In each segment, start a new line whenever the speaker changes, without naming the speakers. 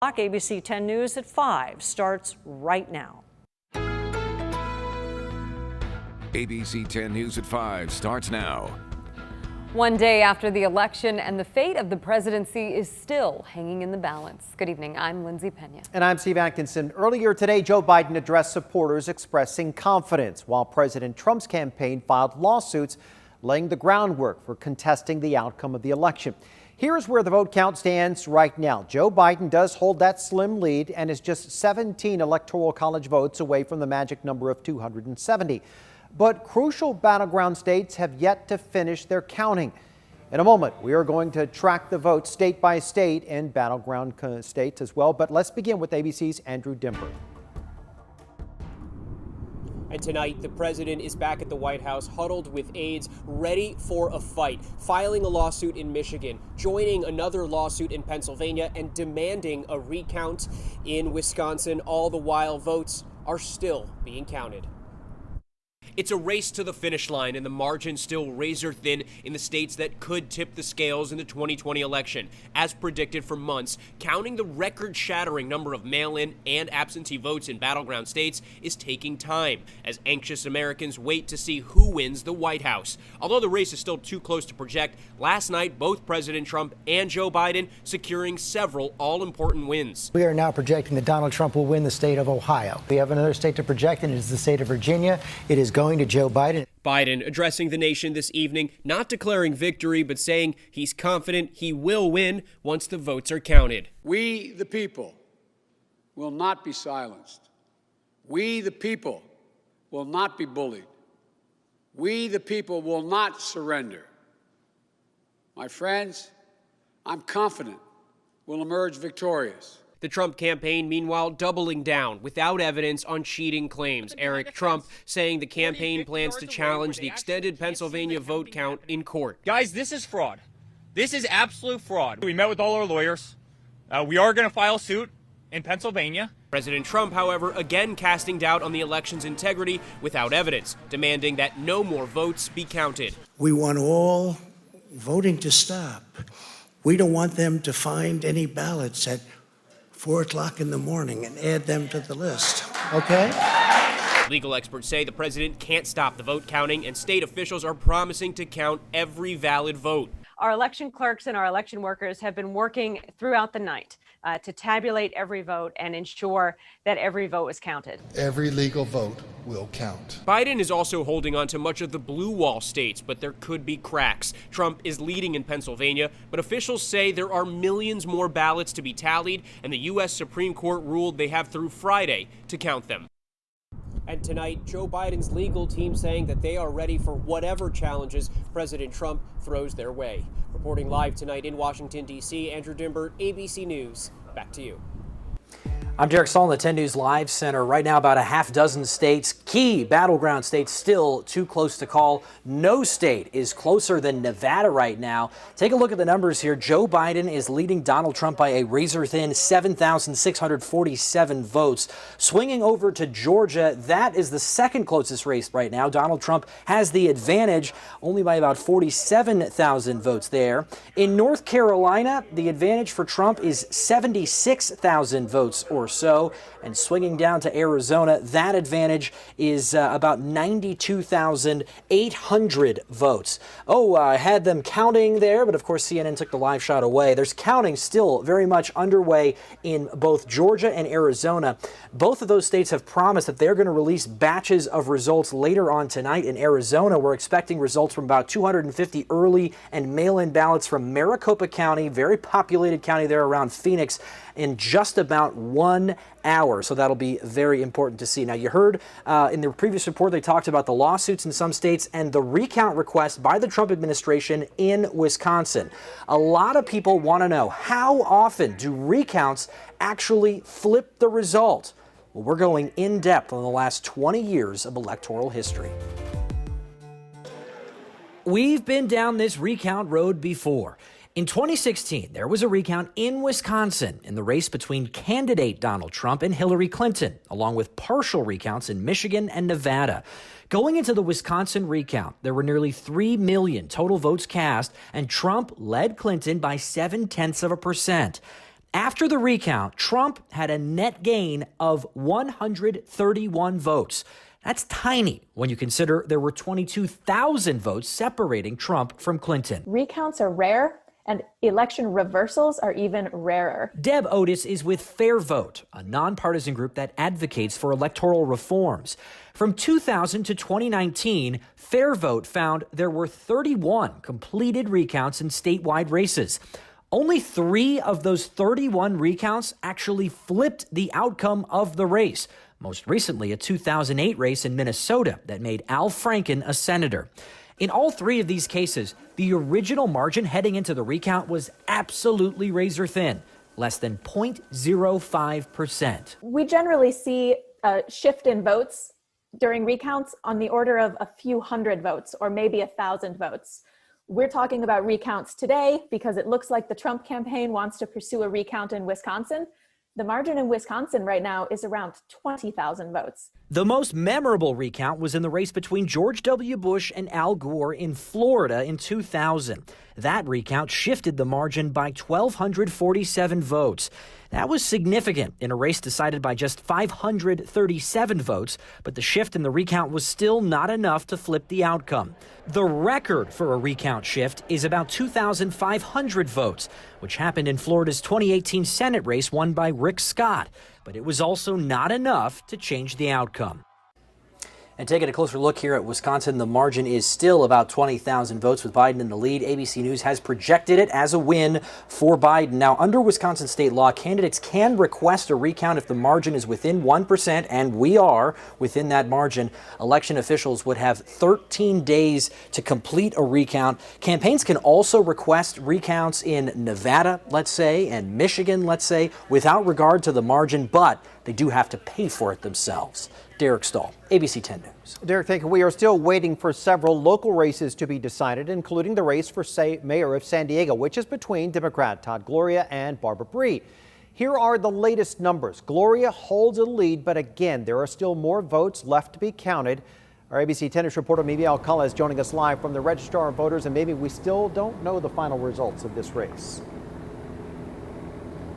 ABC 10 News at 5 starts right now.
ABC 10 News at 5 starts now.
One day after the election, and the fate of the presidency is still hanging in the balance. Good evening, I'm Lindsay Pena.
And I'm Steve Atkinson. Earlier today, Joe Biden addressed supporters expressing confidence, while President Trump's campaign filed lawsuits laying the groundwork for contesting the outcome of the election. Here's where the vote count stands right now. Joe Biden does hold that slim lead and is just 17 Electoral College votes away from the magic number of 270. But crucial battleground states have yet to finish their counting. In a moment, we are going to track the votes state by state in battleground states as well. But let's begin with ABC's Andrew Dimber.
And tonight, the president is back at the White House, huddled with aides, ready for a fight, filing a lawsuit in Michigan, joining another lawsuit in Pennsylvania, and demanding a recount in Wisconsin. All the while, votes are still being counted. It's a race to the finish line, and the margin still razor thin in the states that could tip the scales in the 2020 election. As predicted for months, counting the record-shattering number of mail-in and absentee votes in battleground states is taking time, as anxious Americans wait to see who wins the White House. Although the race is still too close to project, last night both President Trump and Joe Biden securing several all-important wins.
We are now projecting that Donald Trump will win the state of Ohio. We have another state to project, and it is the state of Virginia. It is going to Joe Biden.
Biden addressing the nation this evening, not declaring victory, but saying he's confident he will win once the votes are counted.
We, the people, will not be silenced. We, the people, will not be bullied. We, the people, will not surrender. My friends, I'm confident we'll emerge victorious.
The Trump campaign, meanwhile, doubling down without evidence on cheating claims. Eric Trump saying the campaign plans to challenge the extended Pennsylvania vote count in court.
Guys, this is fraud. This is absolute fraud. We met with all our lawyers. We are going to file suit in Pennsylvania.
President Trump, however, again casting doubt on the election's integrity without evidence, demanding that no more votes be counted.
We want all voting to stop. We don't want them to find any ballots at 4 o'clock in the morning and add them to the list, okay?
Legal experts say the president can't stop the vote counting, and state officials are promising to count every valid vote.
Our election clerks and our election workers have been working throughout the night to tabulate every vote and ensure that every vote is counted.
Every legal vote will count.
Biden is also holding on to much of the blue wall states, but there could be cracks. Trump is leading in Pennsylvania, but officials say there are millions more ballots to be tallied, and the U.S. Supreme Court ruled they have through Friday to count them. And tonight, Joe Biden's legal team saying that they are ready for whatever challenges President Trump throws their way. Reporting live tonight in Washington, D.C., Andrew Dimber, ABC News. Back to you.
I'm Derek Saul in the 10 News Live Center. Right now, about a half dozen states, key battleground states, still too close to call. No state is closer than Nevada right now. Take a look at the numbers here. Joe Biden is leading Donald Trump by a razor-thin 7,647 votes. Swinging over to Georgia, that is the second closest race right now. Donald Trump has the advantage, only by about 47,000 votes there. In North Carolina, the advantage for Trump is 76,000 votes or so, and swinging down to Arizona, that advantage is about 92,800 votes. I had them counting there, but of course CNN took the live shot away. There's counting still very much underway in both Georgia and Arizona. Both of those states have promised that they're going to release batches of results later on tonight. In Arizona, we're expecting results from about 250 early and mail-in ballots from Maricopa County, very populated county there around Phoenix, in just about 1 hour. So that'll be very important to see. Now, you heard in the previous report, they talked about the lawsuits in some states and the recount request by the Trump administration in Wisconsin. A lot of people want to know, how often do recounts actually flip the result? Well, we're going in depth on the last 20 years of electoral history. We've been down this recount road before. In 2016, there was a recount in Wisconsin in the race between candidate Donald Trump and Hillary Clinton, along with partial recounts in Michigan and Nevada. Going into the Wisconsin recount, there were nearly 3 million total votes cast, and Trump led Clinton by 0.7%. After the recount, Trump had a net gain of 131 votes. That's tiny when you consider there were 22,000 votes separating Trump from Clinton.
Recounts are rare, and election reversals are even rarer.
Deb Otis is with Fair Vote, a nonpartisan group that advocates for electoral reforms. From 2000 to 2019, Fair Vote found there were 31 completed recounts in statewide races. Only 3 of those 31 recounts actually flipped the outcome of the race. Most recently, a 2008 race in Minnesota that made Al Franken a senator. In all 3 of these cases, the original margin heading into the recount was absolutely razor thin, less than 0.05%.
We generally see a shift in votes during recounts on the order of a few hundred votes or maybe 1,000 votes. We're talking about recounts today because it looks like the Trump campaign wants to pursue a recount in Wisconsin. The margin in Wisconsin right now is around 20,000 votes.
The most memorable recount was in the race between George W. Bush and Al Gore in Florida in 2000. That recount shifted the margin by 1,247 votes. That was significant in a race decided by just 537 votes, but the shift in the recount was still not enough to flip the outcome. The record for a recount shift is about 2,500 votes, which happened in Florida's 2018 Senate race won by Rick Scott, but it was also not enough to change the outcome. And taking a closer look here at Wisconsin, the margin is still about 20,000 votes with Biden in the lead. ABC News has projected it as a win for Biden. Now, under Wisconsin state law, candidates can request a recount if the margin is within 1%, and we are within that margin. Election officials would have 13 days to complete a recount. Campaigns can also request recounts in Nevada, let's say, and Michigan, let's say, without regard to the margin, but they do have to pay for it themselves. Derek Stahl, ABC 10 News.
Derek, thank you. We are still waiting for several local races to be decided, including the race for mayor of San Diego, which is between Democrat Todd Gloria and Barbara Bree. Here are the latest numbers. Gloria holds a lead, but again, there are still more votes left to be counted. Our ABC 10 News reporter Mimi Alcala is joining us live from the Registrar of Voters, and maybe we still don't know the final results of this race.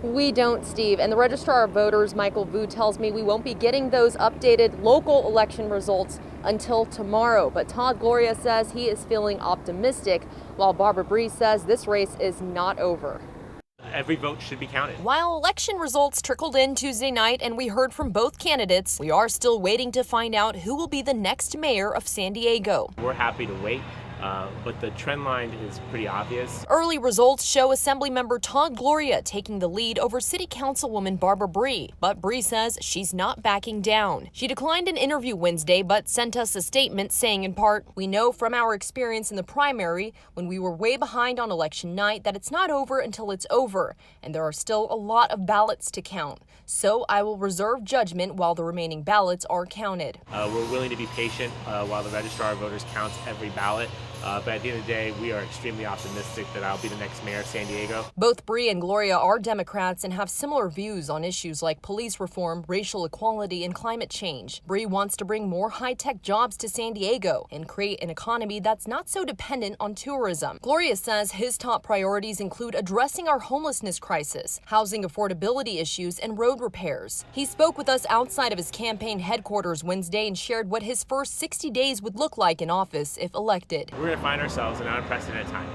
We don't, Steve, and the Registrar of Voters, Michael Vu, tells me we won't be getting those updated local election results until tomorrow. But Todd Gloria says he is feeling optimistic, while Barbara Bree says this race is not over.
Every vote should be counted.
While election results trickled in Tuesday night and we heard from both candidates, we are still waiting to find out who will be the next mayor of San Diego.
We're happy to wait. But the trend line is pretty obvious.
Early results show Assemblymember Todd Gloria taking the lead over City Councilwoman Barbara Bree. But Bree says she's not backing down. She declined an interview Wednesday, but sent us a statement saying in part, "We know from our experience in the primary, when we were way behind on election night, that it's not over until it's over. And there are still a lot of ballots to count. So I will reserve judgment while the remaining ballots are counted."
We're willing to be patient while the Registrar of Voters counts every ballot. But at the end of the day, we are extremely optimistic that I'll be the next mayor of San Diego.
Both Bree and Gloria are Democrats and have similar views on issues like police reform, racial equality, and climate change. Bree wants to bring more high-tech jobs to San Diego and create an economy that's not so dependent on tourism. Gloria says his top priorities include addressing our homelessness crisis, housing affordability issues, and road repairs. He spoke with us outside of his campaign headquarters Wednesday and shared what his first 60 days would look like in office if elected.
We're going to find ourselves in an unprecedented time,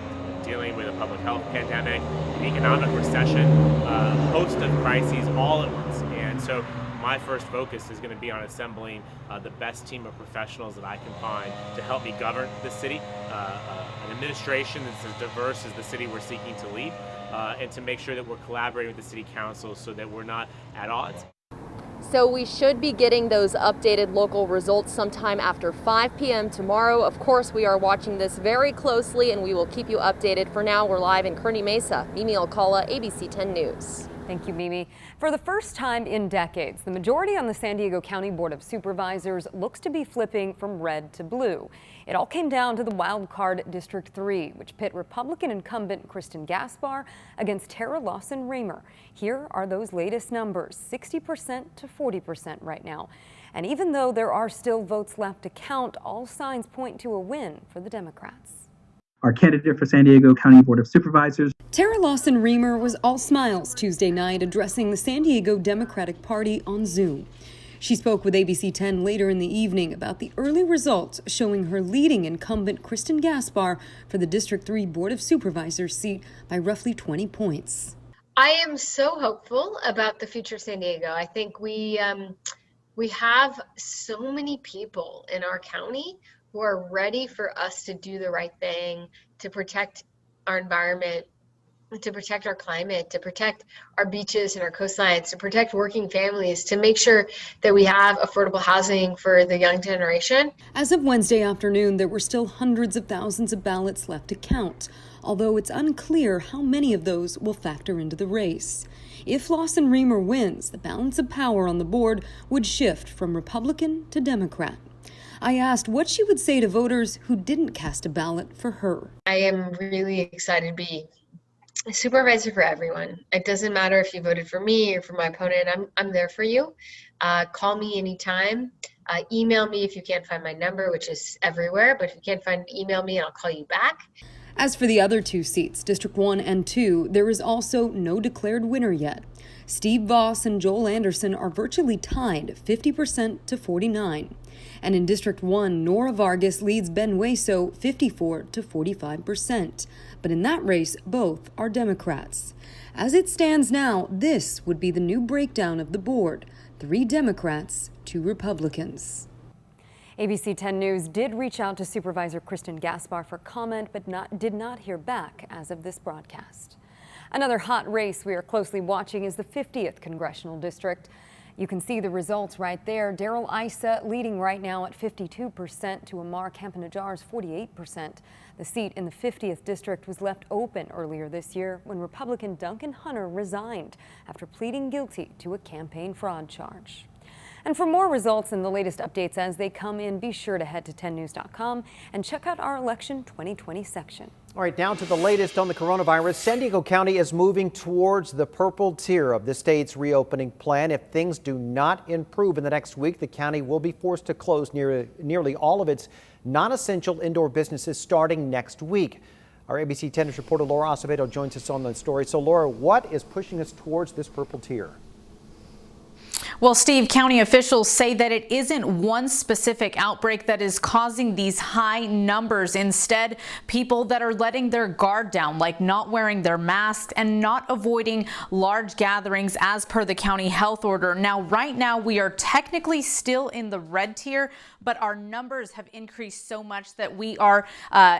dealing with a public health pandemic, an economic recession, a host of crises all at once. And so my first focus is going to be on assembling the best team of professionals that I can find to help me govern the city, an administration that's as diverse as the city we're seeking to lead, and to make sure that we're collaborating with the city council so that we're not at odds.
So we should be getting those updated local results sometime after 5 p.m. tomorrow. Of course, we are watching this very closely and we will keep you updated. For now, we're live in Kearney Mesa. Mimi Alcala, ABC 10 News.
Thank you, Mimi. For the first time in decades, the majority on the San Diego County Board of Supervisors looks to be flipping from red to blue. It all came down to the wild card District 3, which pit Republican incumbent Kristen Gaspar against Tara Lawson-Raymer. Here are those latest numbers, 60% to 40% right now. And even though there are still votes left to count, all signs point to a win for the Democrats.
our candidate for San Diego County Board of Supervisors.
Tara Lawson-Remer was all smiles Tuesday night addressing the San Diego Democratic Party on Zoom. She spoke with ABC 10 later in the evening about the early results showing her leading incumbent Kristen Gaspar for the District 3 Board of Supervisors seat by roughly 20 points.
I am so hopeful about the future of San Diego. I think we have so many people in our county who are ready for us to do the right thing, to protect our environment, to protect our climate, to protect our beaches and our coastlines, to protect working families, to make sure that we have affordable housing for the young generation.
As of Wednesday afternoon, there were still hundreds of thousands of ballots left to count, although it's unclear how many of those will factor into the race. If Lawson-Remer wins, the balance of power on the board would shift from Republican to Democrat. I asked what she would say to voters who didn't cast a ballot for her.
I am really excited to be a supervisor for everyone. It doesn't matter if you voted for me or for my opponent. I'm there for you. Call me anytime. Email me if you can't find my number, which is everywhere. But if you can't find, email me and I'll call you back.
As for the other two seats, District 1 and 2, there is also no declared winner yet. Steve Voss and Joel Anderson are virtually tied 50% to 49. And in District 1, Nora Vargas leads Ben Hueso 54 to 45%. But in that race, both are Democrats. As it stands now, this would be the new breakdown of the board. 3 Democrats, 2 Republicans. ABC 10 News did reach out to Supervisor Kristen Gaspar for comment, but did not hear back as of this broadcast. Another hot race we are closely watching is the 50th Congressional District. You can see the results right there. Darrell Issa leading right now at 52% to Amar Campanajar's 48%. The seat in the 50th District was left open earlier this year when Republican Duncan Hunter resigned after pleading guilty to a campaign fraud charge. And for more results and the latest updates as they come in, be sure to head to 10news.com and check out our Election 2020 section.
All right, now to the latest on the coronavirus. San Diego County is moving towards the purple tier of the state's reopening plan. If things do not improve in the next week, the county will be forced to close nearly all of its non-essential indoor businesses starting next week. Our ABC 10 News reporter Laura Acevedo joins us on the story. So, Laura, what is pushing us towards this purple tier?
Well, Steve, county officials say that it isn't one specific outbreak that is causing these high numbers. Instead, people that are letting their guard down, like not wearing their masks and not avoiding large gatherings as per the county health order. Now, right now, we are technically still in the red tier, but our numbers have increased so much that we are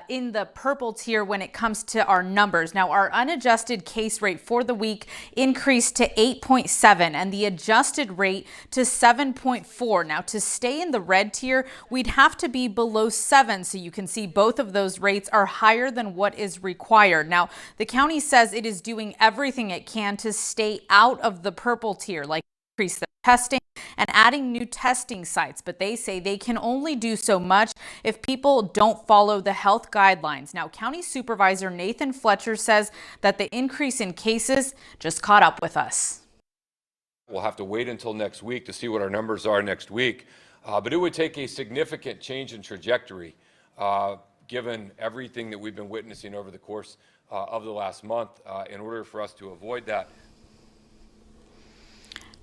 in the purple tier when it comes to our numbers. Now, our unadjusted case rate for the week increased to 8.7 and the adjusted rate to 7.4. Now, to stay in the red tier, we'd have to be below 7. So you can see both of those rates are higher than what is required. Now, the county says it is doing everything it can to stay out of the purple tier, like increase the testing and adding new testing sites, but they say they can only do so much if people don't follow the health guidelines. Now, County Supervisor Nathan Fletcher says that the increase in cases just caught up with us.
We'll have to wait until next week to see what our numbers are next week, but it would take a significant change in trajectory given everything that we've been witnessing over the course of the last month in order for us to avoid that.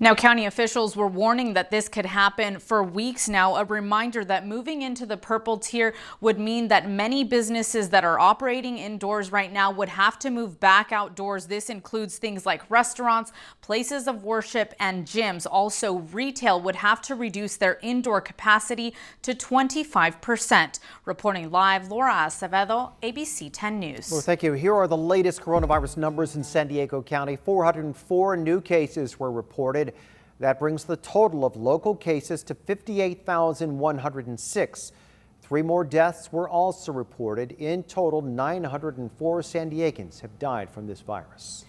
Now, county officials were warning that this could happen for weeks now. A reminder that moving into the purple tier would mean that many businesses that are operating indoors right now would have to move back outdoors. This includes things like restaurants, places of worship, and gyms. Also, retail would have to reduce their indoor capacity to 25%. Reporting live, Laura Acevedo, ABC 10 News.
Well, thank you. Here are the latest coronavirus numbers in San Diego County. 404 new cases were reported. That brings the total of local cases to 58,106. 3 more deaths were also reported. In total, 904 San Diegans have died from this virus.